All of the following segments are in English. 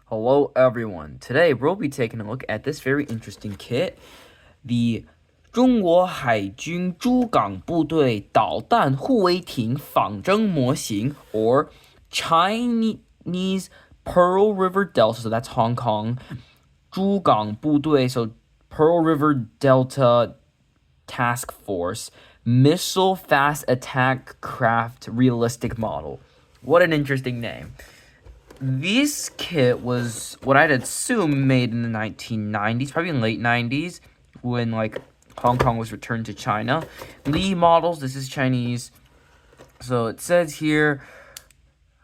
Hello everyone. Today we'll be taking a look at this very interesting kit, the 中国海军珠港部队导弹护卫艇仿真模型, or Chinese Pearl River Delta, so that's Hong Kong, 珠港部队, so Pearl River Delta Task Force, Missile Fast Attack Craft Realistic Model. What an interesting name. This kit was what I'd assume made in the 1990s, probably in late 90s, when Hong Kong was returned to China. Li models, this is Chinese. So it says here,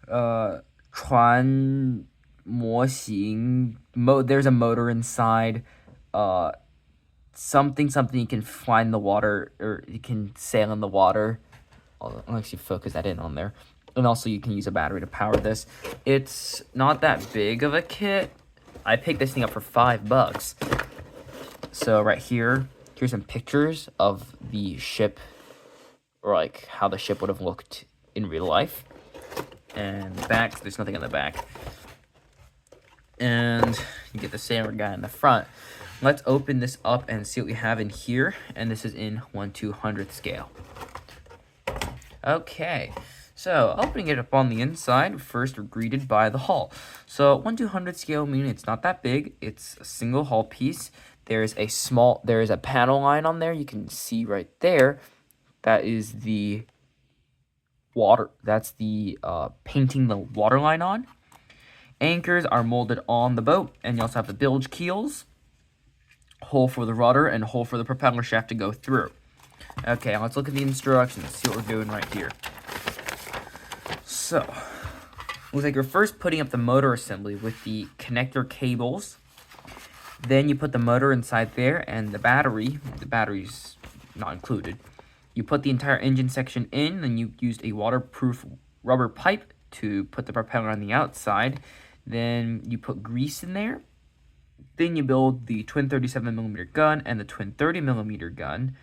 船模型, there's a motor inside, something you can fly in the water, or you can sail in the water. I'll actually focus that in on there. And also you can use a battery to power this. It's not that big of a kit. I picked this thing up for $5. So right here, here's some pictures of the ship, or how the ship would have looked in real life. And back, there's nothing on the back. And you get the sailor guy in the front. Let's open this up and see what we have in here. And this is in 1/200th scale. Okay. So, opening it up on the inside, first we're greeted by the hull. So, 1/200th scale, meaning it's not that big. It's a single hull piece. There is a panel line on there. You can see right there. That is the water. That's the painting the water line on. Anchors are molded on the boat, and you also have the bilge keels, hole for the rudder, and hole for the propeller shaft to go through. Okay, let's look at the instructions. See what we're doing right here. So, looks like you're first putting up the motor assembly with the connector cables. Then you put the motor inside there and the battery's not included. You put the entire engine section in, then you used a waterproof rubber pipe to put the propeller on the outside. Then you put grease in there. Then you build the twin 37mm gun and the twin 30mm gun.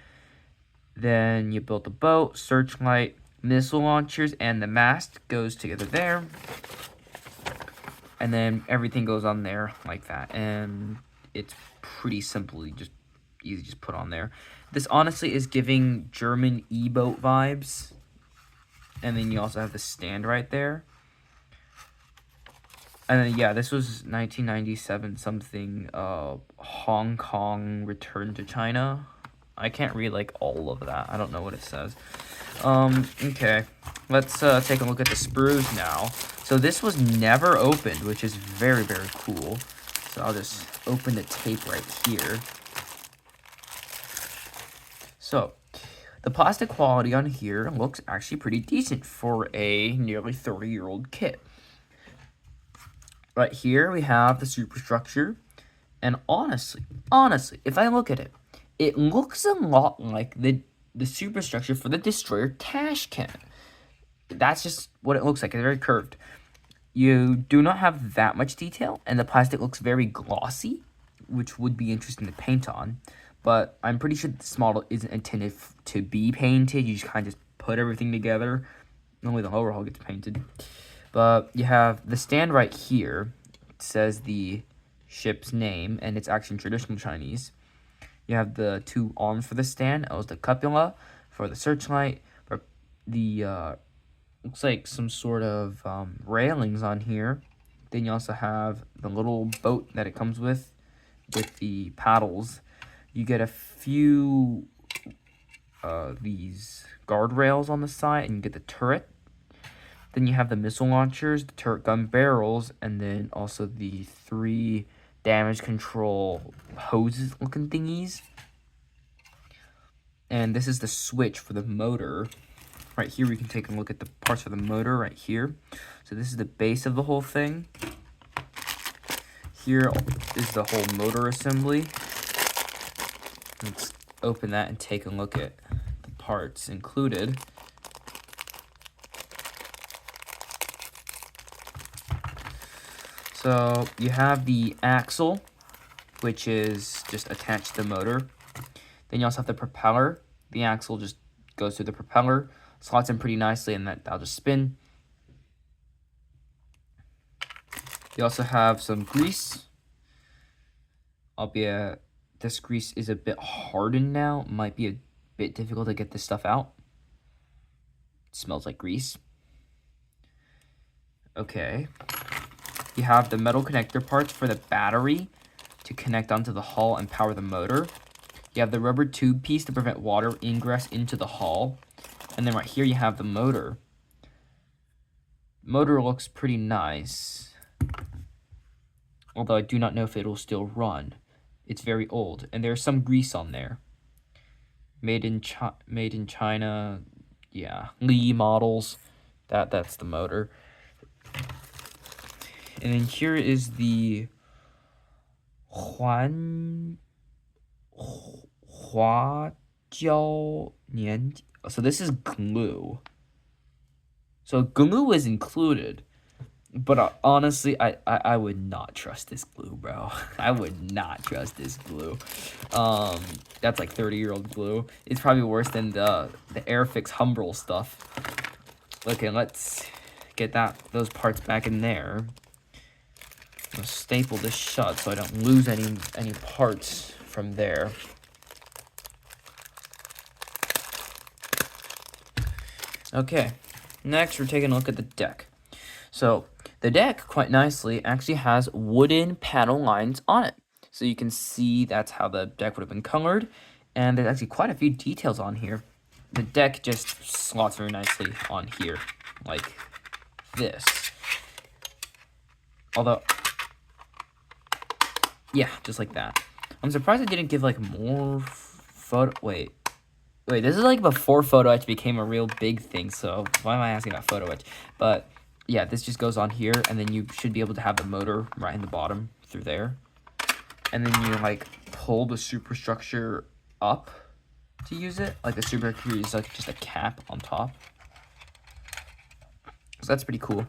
Then you build the boat, searchlight, missile launchers, and the mast goes together there. And then everything goes on there like that. And it's pretty simple, easy just put on there. This honestly is giving German E-boat vibes. And then you also have the stand right there. And then, yeah, this was 1997 something, Hong Kong returned to China. I can't read all of that. I don't know what it says. Okay, let's take a look at the sprues now. So this was never opened, which is very, very cool. So I'll just open the tape right here. So the plastic quality on here looks actually pretty decent for a nearly 30-year-old kit. Right here we have the superstructure, and honestly, if I look at it, it looks a lot like the superstructure for the destroyer Tash cannon. That's just what it looks like. It's very curved. You do not have that much detail, and the plastic looks very glossy, which would be interesting to paint on. But I'm pretty sure this model isn't intended to be painted. You just kind of just put everything together. Only the lower hull gets painted. But you have the stand right here. It says the ship's name, and it's actually in traditional Chinese. You have the two arms for the stand. That was the cupola for the searchlight. For the looks like some sort of railings on here. Then you also have the little boat that it comes with the paddles. You get a few these guardrails on the side, and you get the turret. Then you have the missile launchers, the turret gun barrels, and then also the 3 damage control hoses looking thingies. And this is the switch for the motor. Right here we can take a look at the parts for the motor right here. So this is the base of the whole thing. Here is the whole motor assembly. Let's open that and take a look at the parts included. So you have the axle, which is just attached to the motor. Then you also have the propeller. The axle just goes through the propeller, slots in pretty nicely, and that'll just spin. You also have some grease, albeit this grease is a bit hardened now. Might be a bit difficult to get this stuff out. It smells like grease. Okay. You have the metal connector parts for the battery to connect onto the hull and power the motor. You have the rubber tube piece to prevent water ingress into the hull. And then right here you have the motor. Motor looks pretty nice, although I do not know if it will still run. It's very old, and there's some grease on there. Made in China, yeah, Lee models. That's the motor. And then here is the Hua Jiao Nian. So this is glue. So glue is included, but honestly, I would not trust this glue, bro. I would not trust this glue. That's like 30-year-old glue. It's probably worse than the Airfix Humbrol stuff. Okay, let's get those parts back in there. I'm gonna staple this shut so I don't lose any parts from there. Okay, next we're taking a look at the deck. So the deck, quite nicely, actually has wooden panel lines on it. So you can see that's how the deck would have been colored. And there's actually quite a few details on here. The deck just slots very nicely on here, like this. Although, yeah, just like that. I'm surprised I didn't give like more photo. Wait, this is like before photo etch became a real big thing. So why am I asking about photo etch? But yeah, this just goes on here, and then you should be able to have the motor right in the bottom through there. And then you like pull the superstructure up to use it. Like the superstructure is like just a cap on top. So that's pretty cool.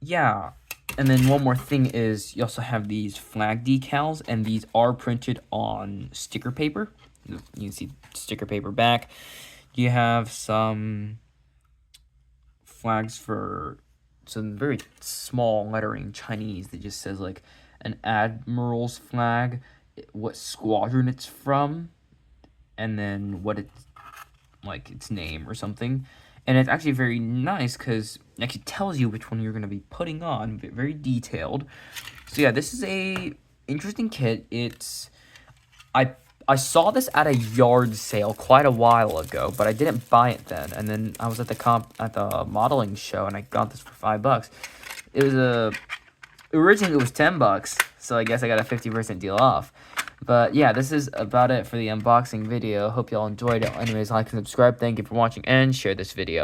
Yeah. And then one more thing is you also have these flag decals, and these are printed on sticker paper. You can see sticker paper back. You have some flags for some very small lettering Chinese that just says like an admiral's flag, what squadron it's from, and then what it's like its name or something. And it's actually very nice because it actually tells you which one you're going to be putting on, very detailed. So yeah, this is a interesting kit. I saw this at a yard sale quite a while ago, but I didn't buy it then. And then I was at the modeling show, and I got this for $5. It was originally it was $10, so I guess I got a 50% deal off. But yeah, this is about it for the unboxing video. Hope y'all enjoyed it. Anyways, like and subscribe. Thank you for watching, and share this video.